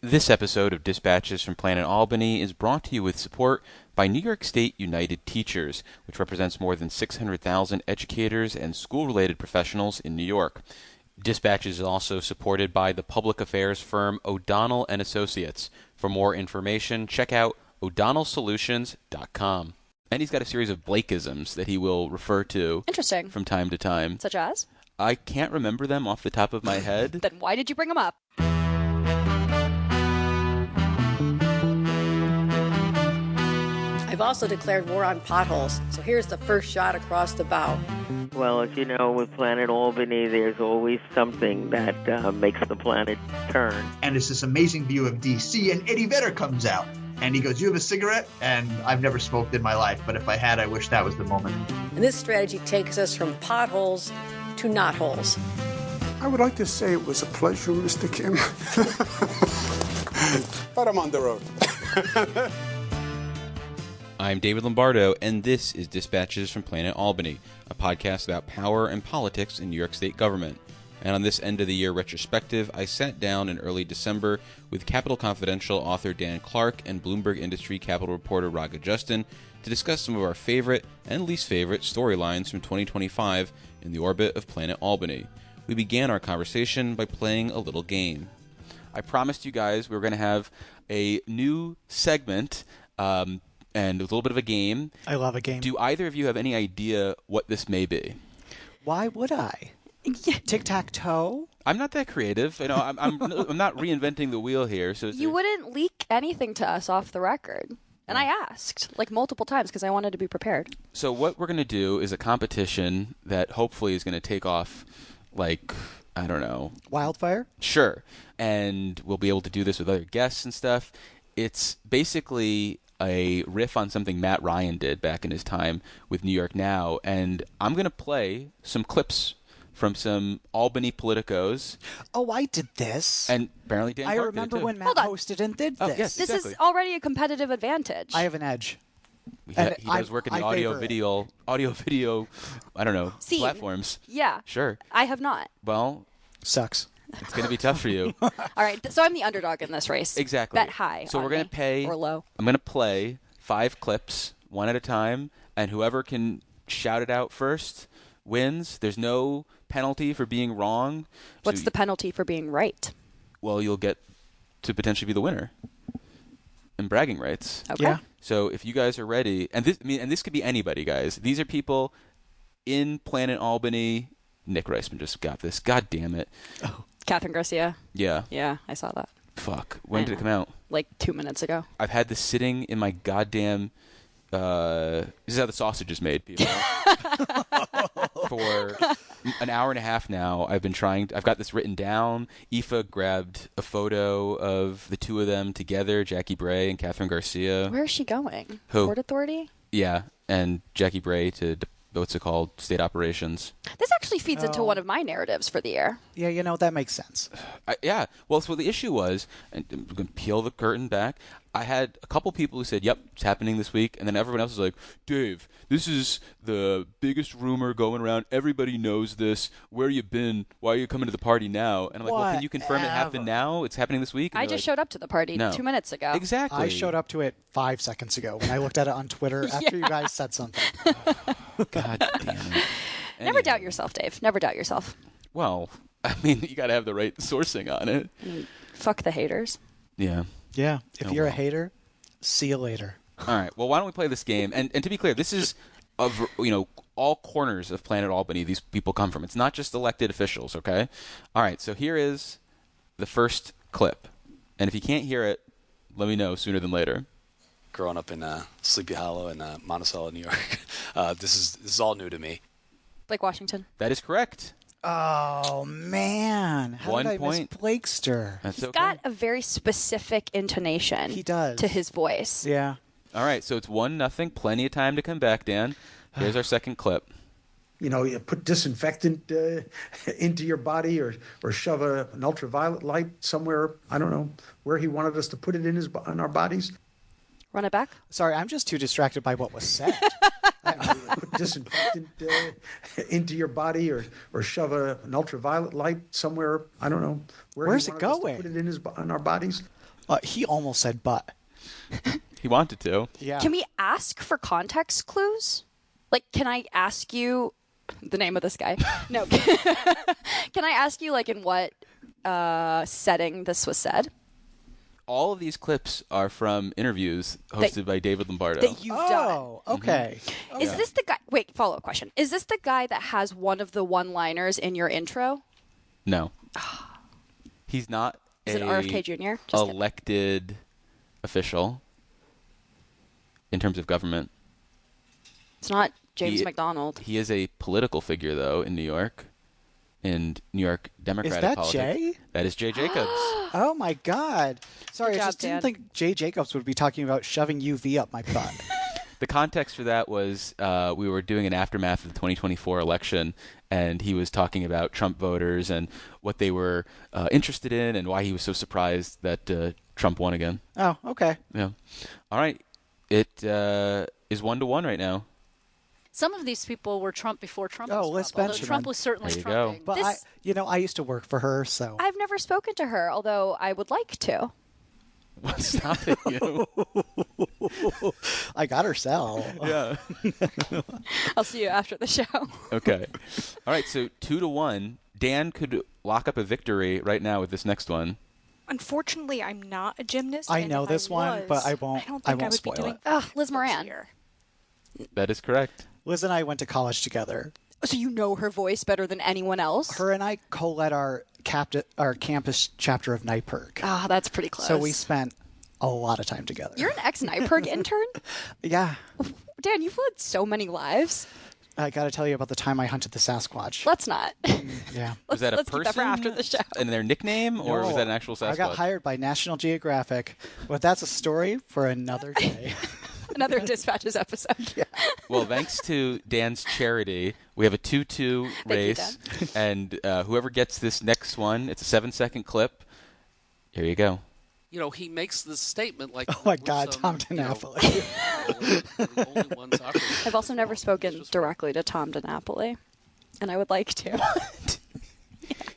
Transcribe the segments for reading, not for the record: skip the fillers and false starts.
This episode of Dispatches from Planet Albany is brought to you with support by New York State United Teachers, which represents more than 600,000 educators and school-related professionals in New York. Dispatches is also supported by the public affairs firm O'Donnell & Associates. For more information, check out o'donnellsolutions.com. And he's got a series of Blakeisms that he will refer to from time to time. Such as? I can't remember them off the top of my head. Then why did you bring them up? I've also declared war on potholes, so here's the first shot across the bow. Well, as you know, with Planet Albany, there's always something that makes the planet turn. And it's this amazing view of D.C., and Eddie Vedder comes out. And he goes, "You have a cigarette?" And I've never smoked in my life, but if I had, I wish that was the moment. And this strategy takes us from potholes to knotholes. I would like to say it was a pleasure, Mr. Kim. But I'm on the road. I'm David Lombardo, and this is Dispatches from Planet Albany, a podcast about power and politics in New York State government. And on this end-of-the-year retrospective, I sat down in early December with Capital Confidential author Dan Clark and Bloomberg Industry Capital reporter Raga Justin to discuss some of our favorite and least favorite storylines from 2025 in the orbit of Planet Albany. We began our conversation by playing a little game. I promised you guys we were going to have a new segment, and a little bit of a game. I love a game. Do either of you have any idea what this may be? Why would I? Tic-tac-toe? I'm not that creative. You know, I'm not reinventing the wheel here. So You wouldn't leak anything to us off the record. And I asked, like, multiple times because I wanted to be prepared. So what we're going to do is a competition that hopefully is going to take off, like, I don't know. Wildfire? Sure. And we'll be able to do this with other guests and stuff. It's basically a riff on something Matt Ryan did back in his time with New York Now, and I'm going to play some clips from some Albany politicos. Oh, I did this. And apparently Dan I Clark remember did it too. when Matt hosted and did this. Yes, This exactly. is already a competitive advantage. I have an edge. He does work in the audio video, I don't know, Scene. platforms. Yeah. Sure. I have not. Well, Sucks. it's going to be tough for you. All right. So I'm the underdog in this race. Exactly. Bet high. So on we're going to me, pay. or low. I'm going to play 5 clips, one at a time, and whoever can shout it out first wins. There's no penalty for being wrong. What's the penalty for being right? Well, you'll get to potentially be the winner. And bragging rights. Okay. Yeah. So if you guys are ready, and this could be anybody, guys. These are people in Planet Albany. Nick Reisman just got this. God damn it. Oh. Catherine Garcia. Yeah. Yeah, I saw that. Fuck. When did it come out? Like 2 minutes ago. I've had this sitting in my goddamn. This is how the sausage is made, people. For an hour and a half now, I've got this written down. Aoife grabbed a photo of the two of them together, Jackie Bray and Catherine Garcia. Where is she going? Who? Port Authority? Yeah, and Jackie Bray to, what's it called, state operations. This actually feeds into one of my narratives for the year. Yeah, that makes sense. Yeah. Well, so the issue was, and I'm going to peel the curtain back, I had a couple people who said, yep, it's happening this week. And then everyone else was like, Dave, this is the biggest rumor going around. Everybody knows this. Where you been? Why are you coming to the party now? And I'm like, well, can you confirm it happened now? It's happening this week? And I just showed up to the party 2 minutes ago. Exactly. I showed up to it 5 seconds ago when I looked at it on Twitter after you guys said something. God damn it. Never doubt yourself, Dave. Never doubt yourself. Well, I mean, you got to have the right sourcing on it. Fuck the haters. Yeah. Yeah. If you're a hater, see you later. All right. Well, why don't we play this game? And to be clear, this is of all corners of Planet Albany. These people come from. It's not just elected officials. Okay. All right. So here is the first clip, and if you can't hear it, let me know sooner than later. Growing up in Sleepy Hollow in Monticello, New York, this is all new to me. Blake Washington. That is correct. Oh, man. How 1 did I point. miss Blakester? That's He's okay. got a very specific intonation. He does. To his voice. Yeah. All right. So it's 1-0. Plenty of time to come back, Dan. Here's our second clip. You put disinfectant into your body or shove an ultraviolet light somewhere, I don't know, where he wanted us to put it in our bodies. Run it back. Sorry, I'm just too distracted by what was said. put disinfectant into your body or shove an ultraviolet light somewhere. I don't know. Where's he it wanted us to going? Put it in our bodies. He almost said butt. He wanted to. Yeah. Can we ask for context clues? Like, can I ask you the name of this guy? No. Can I ask you, like, in what setting this was said? All of these clips are from interviews hosted by David Lombardo. That you've done. Oh, okay. Is this the guy? Wait, follow-up question. Is this the guy that has one of the one-liners in your intro? No. He's not Is it RFK Jr.? elected official in terms of government. It's not James McDonald. He is a political figure, though, in New York. In New York Democratic that politics. Jay? That is Jay Jacobs. Oh my God. Sorry, Good I job, just didn't Dan. think Jay Jacobs would be talking about shoving UV up my butt. The context for that was we were doing an aftermath of the 2024 election, and he was talking about Trump voters and what they were interested in and why he was so surprised that Trump won again. Oh, okay. Yeah. All right. It is 1-1 right now. Some of these people were Trump before Trump Oh, was Liz Trump, although Benjamin. Trump was certainly There you go. trumping. But I used to work for her, so. I've never spoken to her, although I would like to. What's stopping you? I got her cell. Yeah. I'll see you after the show. Okay. All right. So 2-1. Dan could lock up a victory right now with this next one. Unfortunately, I'm not a gymnast. I and know if this one, was, but I won't- I don't I think I, won't would be spoil doing it. Ugh, Liz Moran. here. That is correct. Liz and I went to college together. So you know her voice better than anyone else? Her and I co-led our campus chapter of NIPERG. Ah, that's pretty close. So we spent a lot of time together. You're an ex-NIPERG intern? Yeah. Dan, you've led so many lives. I got to tell you about the time I hunted the Sasquatch. Let's not. Yeah. Was that a let's person? keep that for after the show. And their nickname, or was No, that an actual Sasquatch? I got hired by National Geographic, but that's a story for another day. Another Dispatches episode. Yeah. Well, thanks to Dan's charity, we have a 2-2 race, and whoever gets this next one, it's a 7-second clip. Here you go. You know, he makes this statement like, Oh my God, Tom DiNapoli. the only ones operating. I've also never spoken directly to Tom DiNapoli, and I would like to.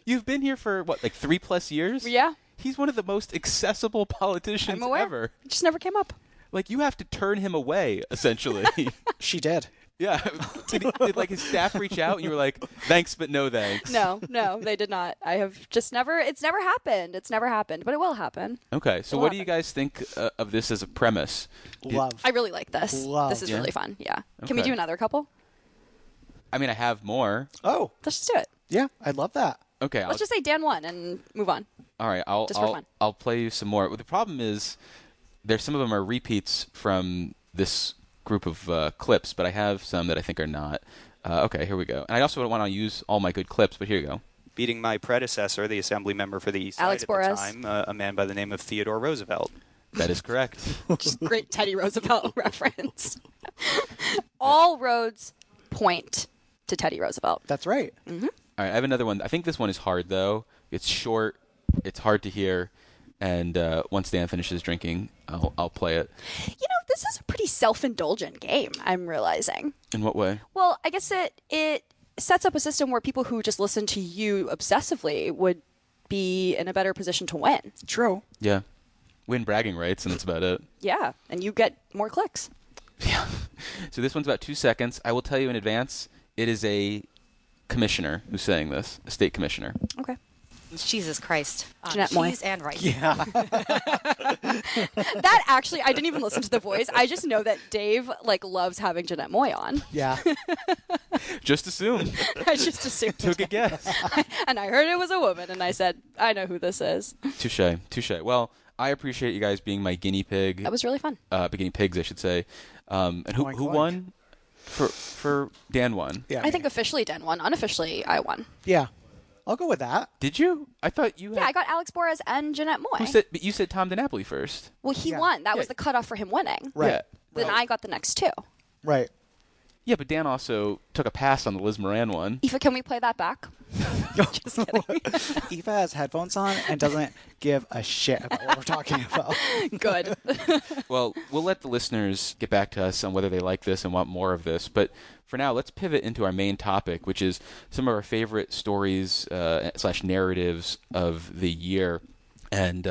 You've been here for, what, like 3+ years? Yeah. He's one of the most accessible politicians I'm aware. ever. It just never came up. Like, you have to turn him away, essentially. She did. Yeah. Did like his staff reach out and you were like, thanks, but no thanks? No, they did not. I have just never, it's never happened. It's never happened, but it will happen. Okay, so what do you guys think of this as a premise? Love. I really like this. Love. This is Yeah? really fun. Yeah. Can we Okay. do another couple? I mean, I have more. Oh, Let's just do it. yeah, I'd love that. Okay, Let's just say Dan won and move on. all right. just for fun. I'll play you some more. Well, the problem is, some of them are repeats from this group of clips, but I have some that I think are not. Okay, here we go. And I also don't want to use all my good clips, but here you go. Beating my predecessor, the assembly member for the East Side Alex at Borres. the time, a man by the name of Theodore Roosevelt. That is correct. Just great Teddy Roosevelt reference. All roads point to Teddy Roosevelt. That's right. Mm-hmm. All right, I have another one. I think this one is hard, though. It's short. It's hard to hear. And once Dan finishes drinking, I'll play it. You know, this is a pretty self-indulgent game, I'm realizing. In what way? Well, I guess it sets up a system where people who just listen to you obsessively would be in a better position to win. True. Yeah. Win bragging rights, and that's about it. Yeah, and you get more clicks. Yeah. So this one's about 2 seconds. I will tell you in advance, it is a commissioner who's saying this, a state commissioner. Okay. Jesus Christ. Jeanette Moy. Cheese and rice. Yeah. That actually, I didn't even listen to the voice. I just know that Dave loves having Jeanette Moy on. Yeah. Just assume. I just assumed. Took a guess. And I heard it was a woman, and I said, I know who this is. Touche. Well, I appreciate you guys being my guinea pig. That was really fun. Guinea pigs, I should say. And who Oink. won? For Dan won. Yeah. I think officially Dan won. Unofficially, I won. Yeah. I'll go with that. Did you? I thought you had... Yeah, I got Alex Borres and Jeanette Moy. But you said Tom DiNapoli first. Well, he Yeah. won. That was the cutoff for him winning. Right. Yeah. Then I got the next two. Right. Yeah, but Dan also took a pass on the Liz Moran one. Aoife, can we play that back? Just kidding. Eva has headphones on and doesn't give a shit about what we're talking about. Good. Well, we'll let the listeners get back to us on whether they like this and want more of this. But for now, let's pivot into our main topic, which is some of our favorite stories / narratives of the year. And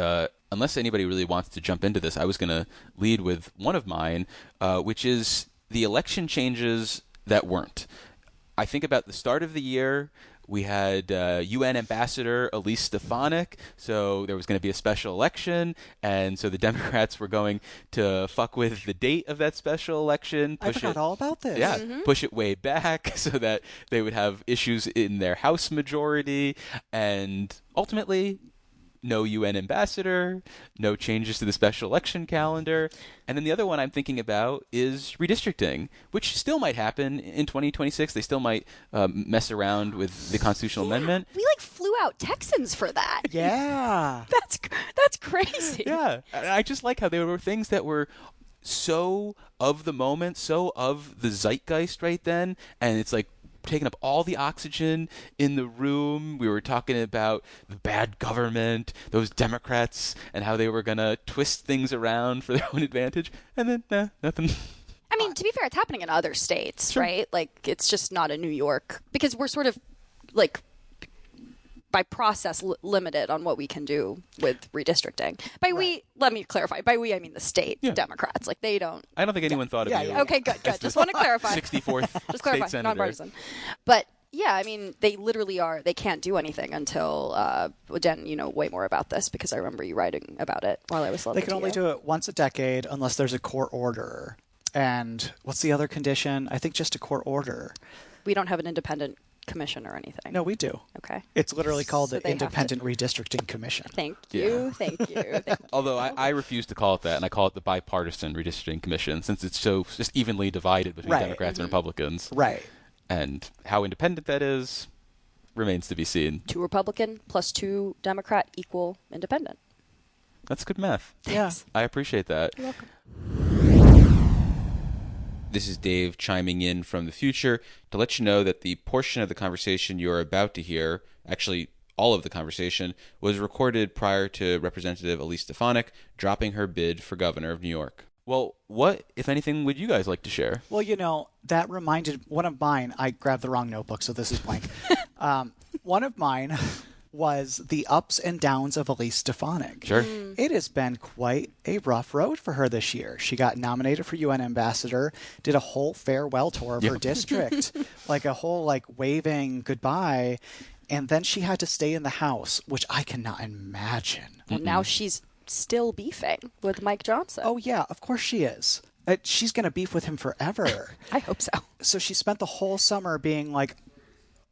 unless anybody really wants to jump into this, I was going to lead with one of mine, which is the election changes that weren't. I think about the start of the year. We had UN Ambassador Elise Stefanik, so there was going to be a special election, and so the Democrats were going to fuck with the date of that special election. I forgot all about this. Yeah, push it way back so that they would have issues in their House majority, and ultimately, no UN ambassador, no changes to the special election calendar. And then the other one I'm thinking about is redistricting, which still might happen in 2026. They still might mess around with the constitutional amendment. We flew out Texans for that. Yeah. That's crazy. Yeah. And I just like how there were things that were so of the moment, so of the zeitgeist right then. And it's like, taking up all the oxygen in the room. We were talking about the bad government, those Democrats, and how they were going to twist things around for their own advantage. And then, nothing. I mean, to be fair, it's happening in other states, right? Like, it's just not in New York. Because we're sort of, by process, limited on what we can do with redistricting. By we, let me clarify. By we, I mean the state Democrats. Like, they don't. I don't think anyone thought of you. Okay, good. Just want to clarify. 64th Just clarify, state senator. nonpartisan. But yeah, I mean, they literally are. They can't do anything until Jen. You know way more about this because I remember you writing about it while I was. They can only do it once a decade unless there's a court order. And what's the other condition? I think just a court order. We don't have an independent commission or anything. No, we do. Okay. It's literally called the they have Independent Redistricting Commission. Thank you. Thank you. Although I refuse to call it that, and I call it the Bipartisan Redistricting Commission, since it's so just evenly divided between Democrats and Republicans. Right. And how independent that is remains to be seen. 2 Republican plus 2 Democrat equal independent. That's good math. Thanks. I appreciate that. You're welcome. This is Dave chiming in from the future to let you know that the portion of the conversation you're about to hear, actually all of the conversation, was recorded prior to Representative Elise Stefanik dropping her bid for governor of New York. Well, what, if anything, would you guys like to share? Well, you know, that reminded one of mine. I grabbed the wrong notebook, so this is blank. One of mine was the ups and downs of Elise Stefanik. Sure. It has been quite a rough road for her this year. She got nominated for UN ambassador, did a whole farewell tour of her district, like a whole waving goodbye, and then she had to stay in the House, which I cannot imagine. Well, now she's still beefing with Mike Johnson. Oh, yeah, of course she is. She's going to beef with him forever. I hope so. So she spent the whole summer being like,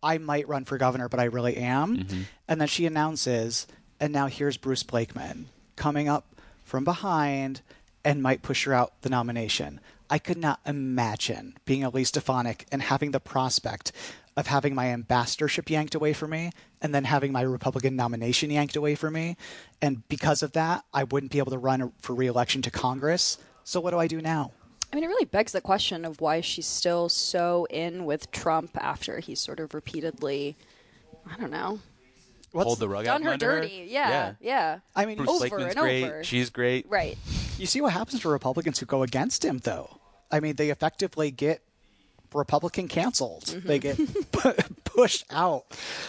I might run for governor, but I really am. Mm-hmm. And then she announces, and now here's Bruce Blakeman coming up from behind and might push her out the nomination. I could not imagine being Elise Stefanik and having the prospect of having my ambassadorship yanked away from me and then having my Republican nomination yanked away from me. And because of that, I wouldn't be able to run for re-election to Congress. So what do I do now? I mean, it really begs the question of why she's still so in with Trump after he's sort of repeatedly, I don't know, hold the rug out done her under dirty. Yeah. I mean, Bruce over Blakeman's and great. over. She's great. Right. You see what happens to Republicans who go against him, though. I mean, they effectively get Republican canceled. Mm-hmm. They get pushed out.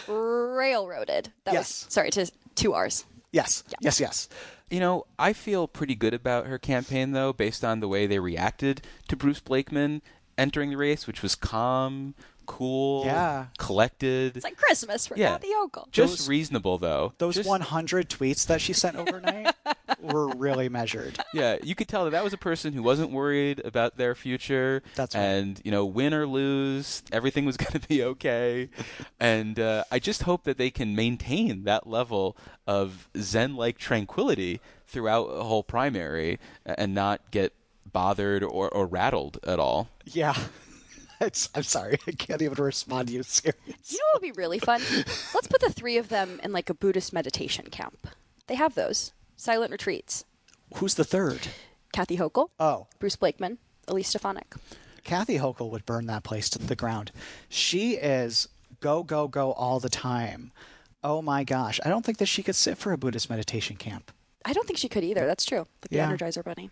Railroaded. That was, sorry, to 2 R's. Yes. Yeah. Yes. You know, I feel pretty good about her campaign, though, based on the way they reacted to Bruce Blakeman entering the race, which was calm, cool, collected. It's like Christmas for Kathy Hochul. Just reasonable, though. Those 100 tweets that she sent overnight were really measured. Yeah, you could tell that was a person who wasn't worried about their future. That's right. And, you know, win or lose, everything was going to be okay. And I just hope that they can maintain that level of Zen-like tranquility throughout a whole primary and not get bothered or rattled at all. Yeah. I'm sorry. I can't even respond to you. Serious. You know what would be really fun? Let's put the 3 of them in like a Buddhist meditation camp. They have those. Silent retreats. Who's the third? Kathy Hochul. Oh. Bruce Blakeman. Elise Stefanik. Kathy Hochul would burn that place to the ground. She is go, go, go all the time. Oh my gosh. I don't think that she could sit for a Buddhist meditation camp. I don't think she could either. That's true. Like the Energizer Bunny.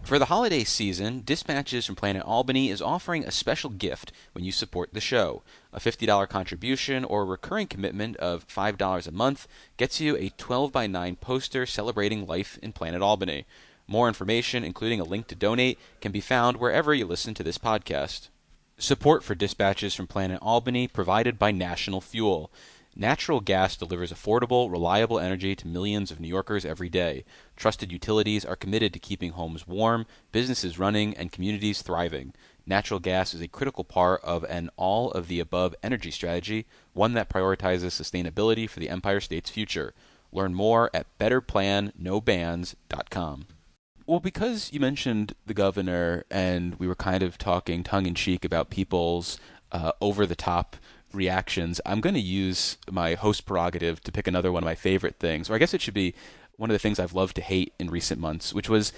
For the holiday season, Dispatches from Planet Albany is offering a special gift when you support the show. A $50 contribution or recurring commitment of $5 a month gets you a 12x9 poster celebrating life in Planet Albany. More information, including a link to donate, can be found wherever you listen to this podcast. Support for Dispatches from Planet Albany provided by National Fuel. Natural gas delivers affordable, reliable energy to millions of New Yorkers every day. Trusted utilities are committed to keeping homes warm, businesses running, and communities thriving. Natural gas is a critical part of an all-of-the-above energy strategy, one that prioritizes sustainability for the Empire State's future. Learn more at betterplannobans.com. Well, because you mentioned the governor, and we were kind of talking tongue-in-cheek about people's over-the-top reactions, I'm going to use my host prerogative to pick another one of my favorite things, or I guess it should be one of the things I've loved to hate in recent months, which was,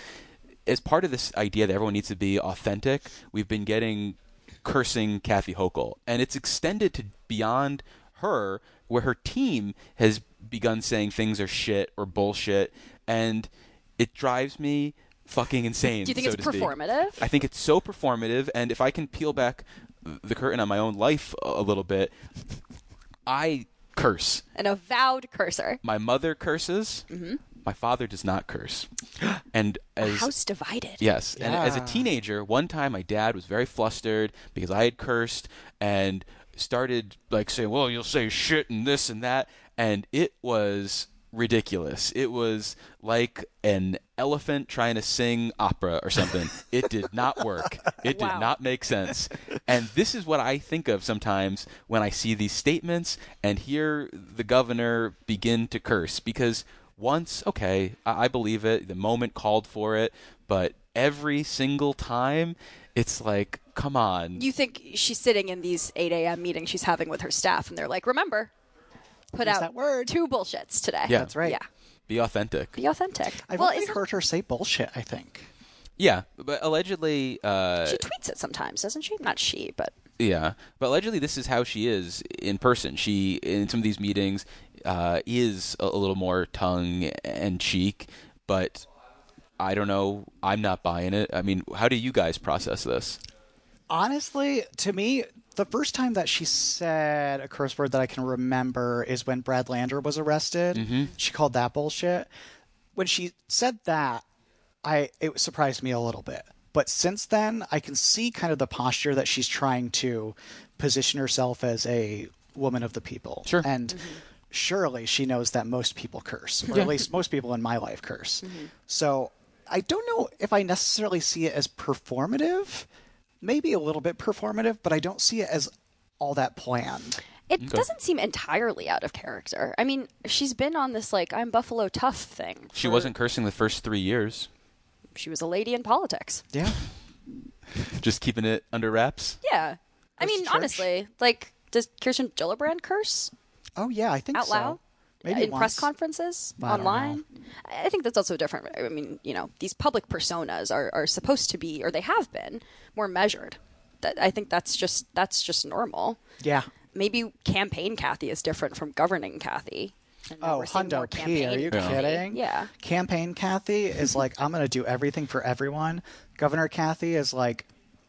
as part of this idea that everyone needs to be authentic, we've been getting cursing Kathy Hochul, and it's extended to beyond her, where her team has begun saying things are shit or bullshit, and it drives me fucking insane. Do you think it's performative? I think it's so performative, and if I can peel back the curtain on my own life a little bit, I curse. An avowed cursor. My mother curses. Mm-hmm. My father does not curse. And a house divided. Yes. Yeah. And as a teenager, one time my dad was very flustered because I had cursed and started like saying, well, you'll say shit and this and that. And it was ridiculous. It was like an elephant trying to sing opera or something. It did not work. It did not make sense. And this is what I think of sometimes when I see these statements and hear the governor begin to curse. Because once, okay, I believe it. The moment called for it. But every single time, it's like, come on. You think she's sitting in these 8 a.m. meetings she's having with her staff, and they're like, remember, put out that word. 2 bullshits today. Yeah. That's right. Yeah. Be authentic. Be authentic. I've only heard her say bullshit, I think. Yeah, but allegedly... she tweets it sometimes, doesn't she? Not she, but... Yeah, but allegedly this is how she is in person. She, in some of these meetings, is a little more tongue-in-cheek, but I don't know. I'm not buying it. I mean, how do you guys process this? Honestly, to me, the first time that she said a curse word that I can remember is when Brad Lander was arrested. Mm-hmm. She called that bullshit. When she said that, it surprised me a little bit. But since then, I can see kind of the posture that she's trying to position herself as a woman of the people. Sure. And surely she knows that most people curse, or at least most people in my life curse. Mm-hmm. So I don't know if I necessarily see it as performative. Maybe a little bit performative, but I don't see it as all that planned. It doesn't seem entirely out of character. I mean, she's been on this, like, I'm Buffalo tough thing. She wasn't cursing the first 3 years. She was a lady in politics. Yeah. Just keeping it under wraps? Yeah. I mean, honestly, like, does Kirsten Gillibrand curse? Oh, yeah, I think out so. Loud? Maybe in press conferences, online. I think that's also different. I mean, you know, these public personas are supposed to be, or they have been, more measured. I think that's just normal. Yeah. Maybe campaign Kathy is different from governing Kathy. Oh, Hundo P, are you kidding? Yeah. Campaign Kathy is like, I'm going to do everything for everyone. Governor Kathy is like,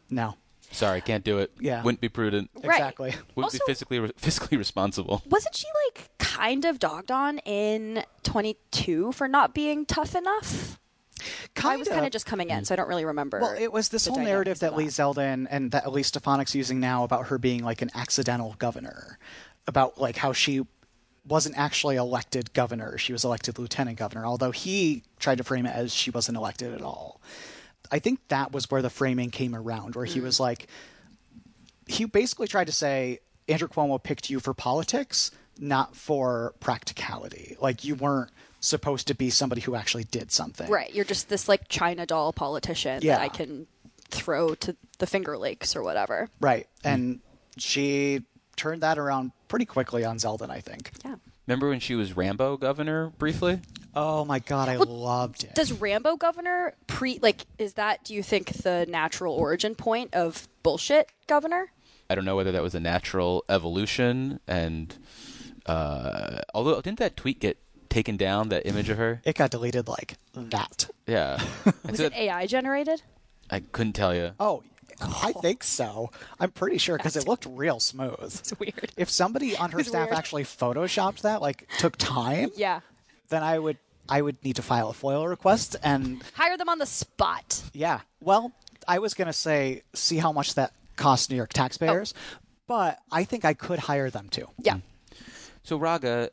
no. Sorry, can't do it. Yeah. Wouldn't be prudent. Right. Exactly. Wouldn't be fiscally responsible. Wasn't she, like, kind of dogged on in 22 for not being tough enough? I was kind of just coming in, so I don't really remember. Well, it was this whole narrative that Lee Zeldin and that Elise Stefanik's using now about her being like an accidental governor, about like how she wasn't actually elected governor. She was elected lieutenant governor, although he tried to frame it as she wasn't elected at all. I think that was where the framing came around, where he was like, he basically tried to say, Andrew Cuomo picked you for politics, not for practicality. Like, you weren't supposed to be somebody who actually did something. Right. You're just this, like, China doll politician that I can throw to the Finger Lakes or whatever. Right. And she turned that around pretty quickly on Zeldin, I think. Yeah. Remember when she was Rambo governor briefly? Oh my God, I loved it. Does Rambo governor is that, do you think, the natural origin point of bullshit governor? I don't know whether that was a natural evolution, and although didn't that tweet get taken down, that image of her? It got deleted like that. Yeah. Was it AI generated? I couldn't tell you. Oh, I think so. I'm pretty sure because it looked real smooth. It's weird. If somebody on her It's staff weird. actually photoshopped that, like took time, Yeah. then I would need to file a FOIL request and Hire them on the spot. yeah. Well, I was going to say see how much that costs New York taxpayers, but I think I could hire them too. Yeah. So Raga,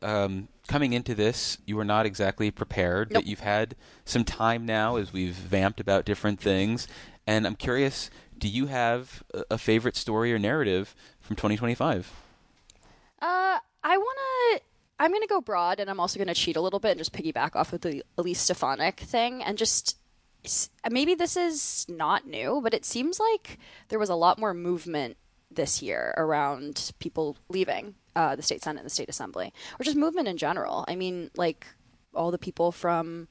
coming into this, you were not exactly prepared, Nope. but you've had some time now as we've vamped about different things, and I'm curious, do you have a favorite story or narrative from 2025? I'm gonna go broad, and I'm also gonna cheat a little bit and just piggyback off of the Elise Stefanik thing, and just maybe this is not new, but it seems like there was a lot more movement this year around people leaving the state senate and the state assembly, or just movement in general. I mean, like all the people from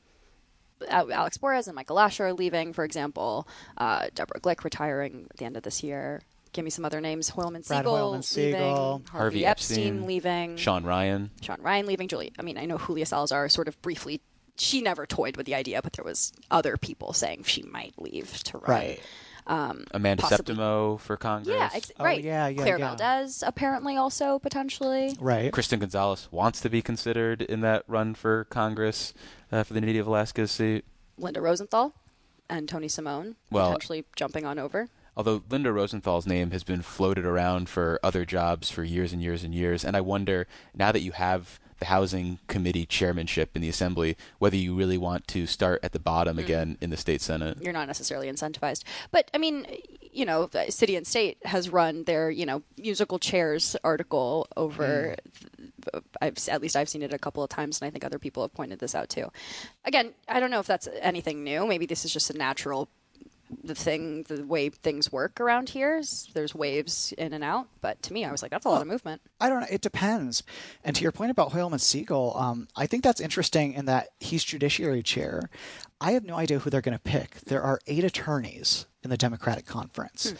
Alex Borez and Michael Lasher are leaving, for example. Deborah Glick retiring at the end of this year. Give me some other names. Brad Siegel leaving. Siegel. Harvey Epstein leaving. Sean Ryan leaving. Julie. I mean, I know Julia Salazar sort of briefly. She never toyed with the idea, but there was other people saying she might leave to run. Right. Amanda possibly. Septimo for Congress. Yeah, right. yeah, Claire yeah. Valdez apparently also potentially. Right. Kristen Gonzalez wants to be considered in that run for Congress for the Native Alaska seat. Linda Rosenthal and Tony Simone potentially jumping on over. Although Linda Rosenthal's name has been floated around for other jobs for years and years and years, and I wonder, now that you have the Housing Committee chairmanship in the Assembly, whether you really want to start at the bottom again in the state Senate. You're not necessarily incentivized. But, I mean, you know, the City and State has run their, musical chairs article over, at least I've seen it a couple of times, and I think other people have pointed this out too. Again, I don't know if that's anything new. Maybe this is just a natural the way things work around here. There's waves in and out, but to me, I was like, that's a lot of movement. I don't know. It depends. And to your point about Hoylman Siegel, I think that's interesting in that he's Judiciary Chair. I have no idea who they're going to pick. There are 8 attorneys in the Democratic Conference.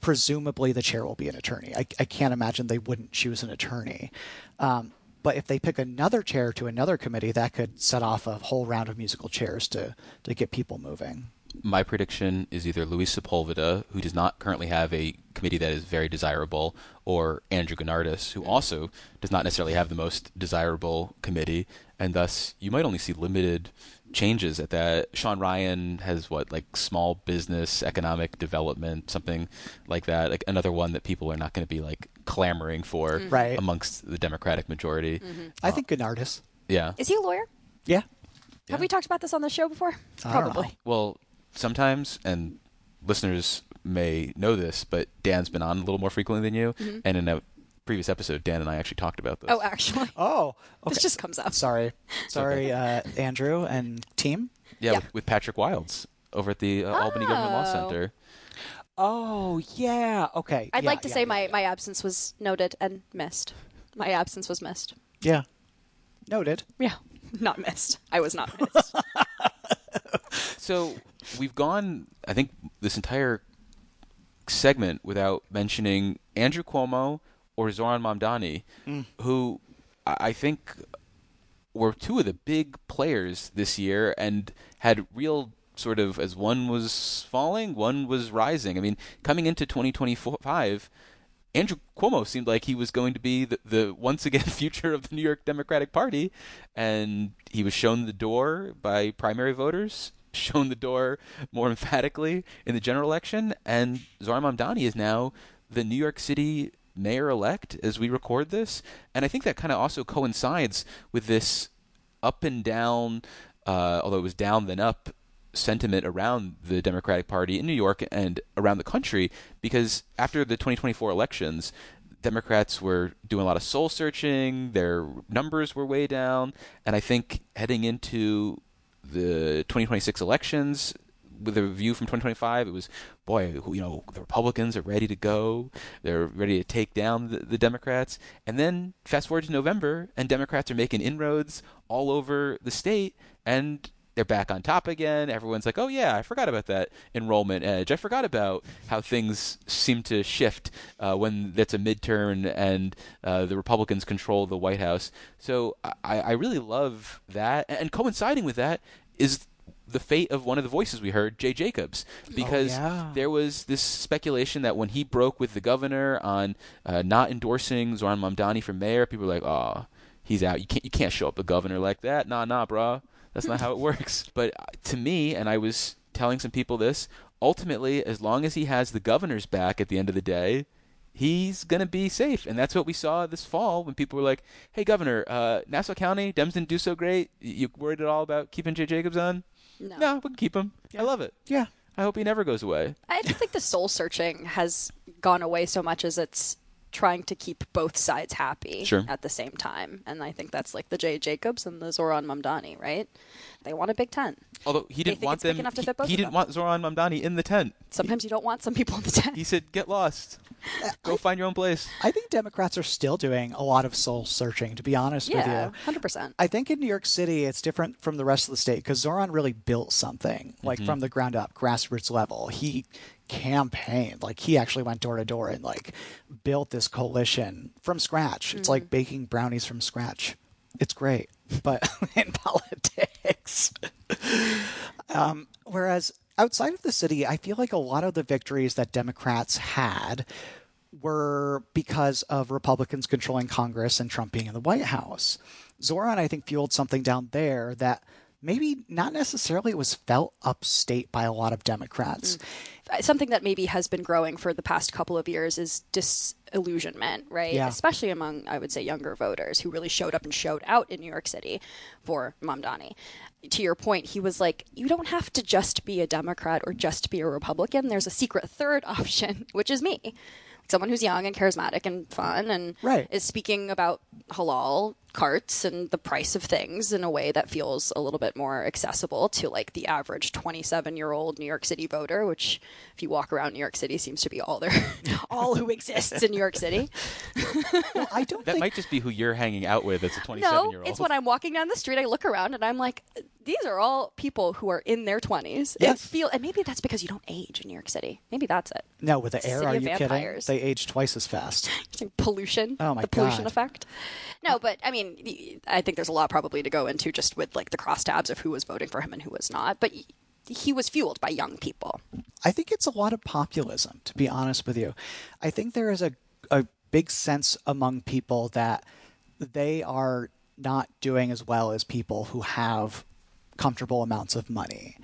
Presumably, the chair will be an attorney. I can't imagine they wouldn't choose an attorney. But if they pick another chair to another committee, that could set off a whole round of musical chairs to get people moving. My prediction is either Luis Sepulveda, who does not currently have a committee that is very desirable, or Andrew Gennardis, who also does not necessarily have the most desirable committee, and thus you might only see limited changes at that. Sean Ryan has small business, economic development, something like that, like another one that people are not going to be clamoring for amongst the Democratic majority. I think Gennardis. Yeah. Is he a lawyer? Yeah. Have we talked about this on the show before? I don't know. Probably. Well, sometimes, and listeners may know this, but Dan's been on a little more frequently than you, and in a previous episode, Dan and I actually talked about this. Oh, actually. Oh, okay. This just comes up. Sorry, Andrew and team. Yeah, with Patrick Wilds over at the Albany Government Law Center. Oh, yeah. Okay. I'd like to say my absence was noted and missed. My absence was missed. Yeah. Noted. Yeah. Not missed. I was not missed. So we've gone, I think, this entire segment without mentioning Andrew Cuomo or Zoran Mamdani, who I think were two of the big players this year and had real sort of, as one was falling, one was rising. I mean, coming into 2025, Andrew Cuomo seemed like he was going to be the once again future of the New York Democratic Party, and he was shown the door by primary voters, shown the door more emphatically in the general election, and Zoran Mamdani is now the New York City mayor-elect as we record this, and I think that kind of also coincides with this up and down, although it was down then up, sentiment around the Democratic Party in New York and around the country, because after the 2024 elections, Democrats were doing a lot of soul searching, their numbers were way down, and I think heading into the 2026 elections, with a review from 2025, it was, the Republicans are ready to go. They're ready to take down the Democrats. And then fast forward to November, and Democrats are making inroads all over the state, and they're back on top again. Everyone's like, oh yeah, I forgot about that enrollment edge. I forgot about how things seem to shift when it's a midterm and the Republicans control the White House. So I really love that. And coinciding with that is the fate of one of the voices we heard, Jay Jacobs, because there was this speculation that when he broke with the governor on not endorsing Zoran Mamdani for mayor, people were like, oh, he's out. You can't show up the governor like that. Nah, bro. That's not how it works. But to me, and I was telling some people this, ultimately, as long as he has the governor's back at the end of the day, he's going to be safe. And that's what we saw this fall when people were like, hey, Governor, Nassau County, Dems didn't do so great. You worried at all about keeping Jay Jacobs on? No, we can keep him. I love it. Yeah. I hope he never goes away. I don't think the soul searching has gone away so much as it's trying to keep both sides happy at the same time. And I think that's like the Jay Jacobs and the Zoran Mamdani, right? They want a big tent. Although he didn't want them. He didn't want Zoran Mamdani in the tent. Sometimes you don't want some people in the tent. He said, get lost. Go find your own place. I think Democrats are still doing a lot of soul searching, to be honest with you. Yeah, 100%. I think in New York City, it's different from the rest of the state because Zoran really built something, like from the ground up, grassroots level. He campaigned, like he actually went door to door and like built this coalition from scratch. It's like baking brownies from scratch. It's great, but in politics. Whereas outside of the city, I feel like a lot of the victories that Democrats had were because of Republicans controlling Congress and Trump being in the White House. Zoran, I think, fueled something down there that maybe not necessarily was felt upstate by a lot of Democrats. Something that maybe has been growing for the past couple of years is disillusionment, right? Yeah. Especially among, I would say, younger voters who really showed up and showed out in New York City for Mamdani. To your point, he was like, you don't have to just be a Democrat or just be a Republican. There's a secret third option, which is me. Someone who's young and charismatic and fun and is speaking about halal carts and the price of things in a way that feels a little bit more accessible to like the average 27-year-old New York City voter, which if you walk around New York City seems to be all who exists in New York City. Well, I don't That might just be who you're hanging out with as a 27-year-old. No, it's when I'm walking down the street, I look around and I'm like, these are all people who are in their 20s. Yes. And maybe that's because you don't age in New York City. Maybe that's it. No, with the air, City are of you vampires. kidding? They age twice as fast. Pollution. Oh my the pollution God. effect. No, but I mean, I think there's a lot probably to go into just with like the crosstabs of who was voting for him and who was not. But he was fueled by young people. I think it's a lot of populism, to be honest with you. I think there is a big sense among people that they are not doing as well as people who have comfortable amounts of money.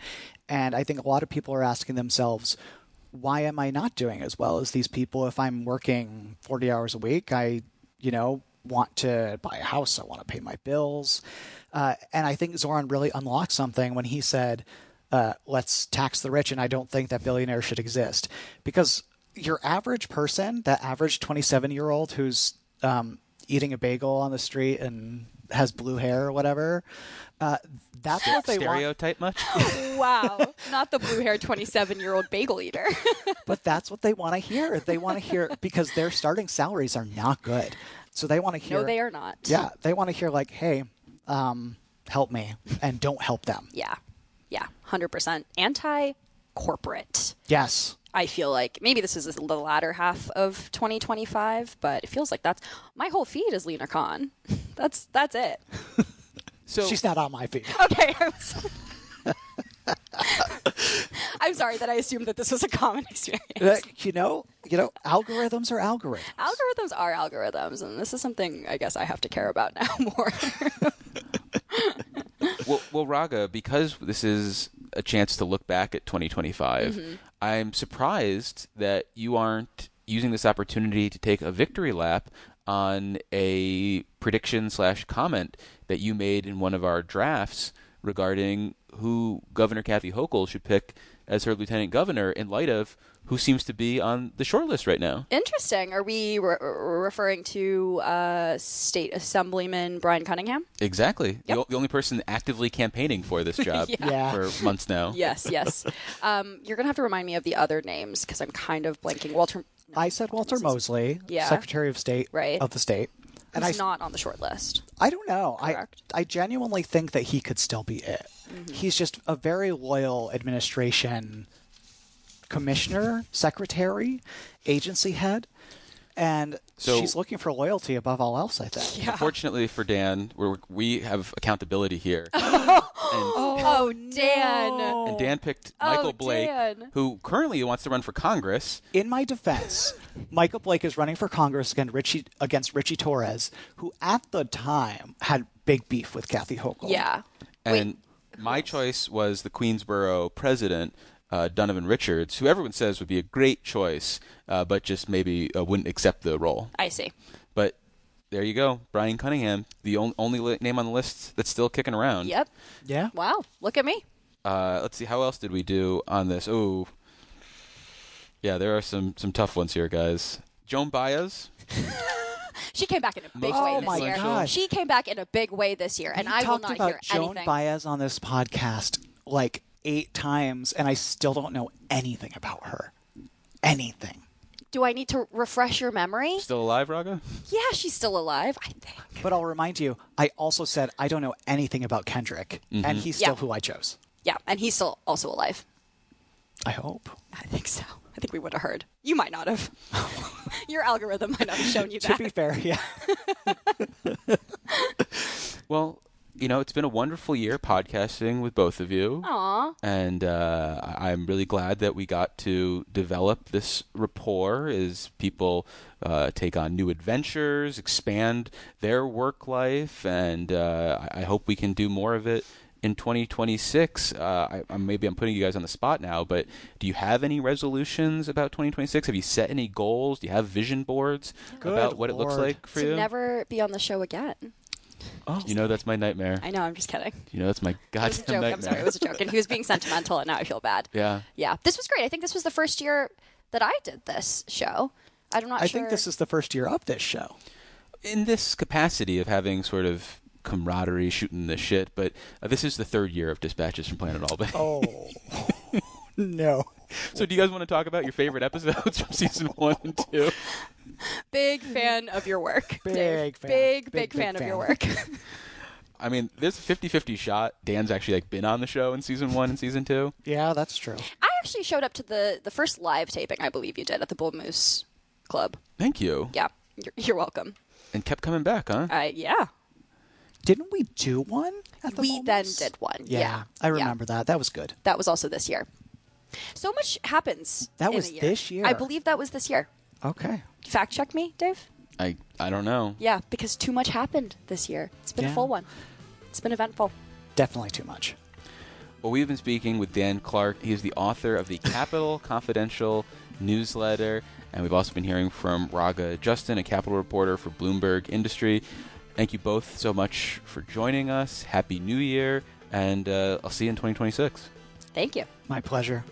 And I think a lot of people are asking themselves, why am I not doing as well as these people? If I'm working 40 hours a week, I, want to buy a house. I want to pay my bills. And I think Zoran really unlocked something when he said, let's tax the rich. And I don't think that billionaires should exist, because your average person, that average 27-year-old who's eating a bagel on the street and has blue hair or whatever, that's what they stereotype much? Wow. Not the blue-haired 27-year-old bagel eater. But that's what they want to hear. They want to hear, because their starting salaries are not good. So they want to hear. No, they are not. Yeah. They want to hear like, hey, help me, and don't help them. Yeah. 100%. Anti-corporate. Yes. I feel like maybe this is the latter half of 2025, but it feels like that's my whole feed is Lena Khan. That's it. So she's not on my feed. Okay. I'm sorry that I assumed that this was a common experience. Algorithms are algorithms. Algorithms are algorithms, and this is something I guess I have to care about now more. Well, Raga, because this is a chance to look back at 2025, I'm surprised that you aren't using this opportunity to take a victory lap on a prediction/comment that you made in one of our drafts regarding who Governor Kathy Hochul should pick as her lieutenant governor in light of who seems to be on the short list right now. Interesting. Are we referring to State Assemblyman Brian Cunningham? Exactly. Yep. The only person actively campaigning for this job for months now. Yes. You're going to have to remind me of the other names because I'm kind of blanking. I said Walter Mosley, Secretary of State of the state. And he's not on the short list. I don't know. Correct. I genuinely think that he could still be it. He's just a very loyal administration commissioner, secretary, agency head. And So- she's looking for loyalty above all else, I think. Unfortunately for Dan, we have accountability here. Oh, Dan. And Dan picked Michael Blake, Dan. who currently wants to run for Congress. In my defense, Michael Blake is running for Congress against Richie Torres, who at the time had big beef with Kathy Hochul. Yeah. And my choice was the Queensboro president, Donovan Richards, who everyone says would be a great choice, but just maybe wouldn't accept the role. I see. But there you go. Brian Cunningham, the only name on the list that's still kicking around. Yep. Yeah. Wow. Look at me. Let's see. How else did we do on this? Oh, yeah, there are some tough ones here, guys. Joan Baez. She came back in a big way Oh this my year. gosh. She came back in a big way this year, and We I will talked not about hear Joan anything. Baez on this podcast like 8 times, and I still don't know anything about her. Anything. Do I need to refresh your memory? Still alive, Raga? Yeah, she's still alive, I think. But I'll remind you, I also said I don't know anything about Kendrick, and he's still Yeah. who I chose. Yeah, and he's still also alive. I hope. I think so. I think we would have heard. You might not have. Your algorithm might not have shown you To that. be fair, yeah. Well, it's been a wonderful year podcasting with both of you. Aw. And I'm really glad that we got to develop this rapport as people take on new adventures, expand their work life, and I hope we can do more of it in 2026. Maybe I'm putting you guys on the spot now, but do you have any resolutions about 2026? Have you set any goals? Do you have vision boards about what it looks Lord. like for To you? never be on the show again. Oh. That's my nightmare. I know, I'm just kidding. That's my It was a goddamn joke. nightmare. I'm sorry, it was a joke. And he was being sentimental, and now I feel bad. Yeah. Yeah. This was great. I think this was the first year that I did this show. I'm not I sure. think this is the first year of this show. In this capacity of having sort of camaraderie, shooting the shit, but this is the third year of Dispatches from Planet Albany. Oh, no. So do you guys want to talk about your favorite episodes from season 1 and 2? Big fan of your work. Big Dave. fan. Big Big fan of fan. your work. I mean, there's a 50-50 shot. Dan's actually been on the show in season 1 and season 2. Yeah, that's true. I actually showed up to the first live taping, I believe you did, at the Bull Moose Club. Thank you. Yeah. You're welcome. And kept coming back, huh? Yeah. Didn't we do one at the We then Moments? did one. Yeah, I remember that. That was good. That was also this year. So much happens. That in was a year. this year? I believe that was this year. Okay. Fact check me, Dave. I don't know. Yeah, because too much happened this year. It's been a Yeah. full one. It's been eventful. Definitely too much. Well, we've been speaking with Dan Clark. He is the author of the Capital Confidential newsletter, and we've also been hearing from Raga Justin, a Capital reporter for Bloomberg Industry. Thank you both so much for joining us. Happy New Year, and I'll see you in 2026. Thank you. My pleasure.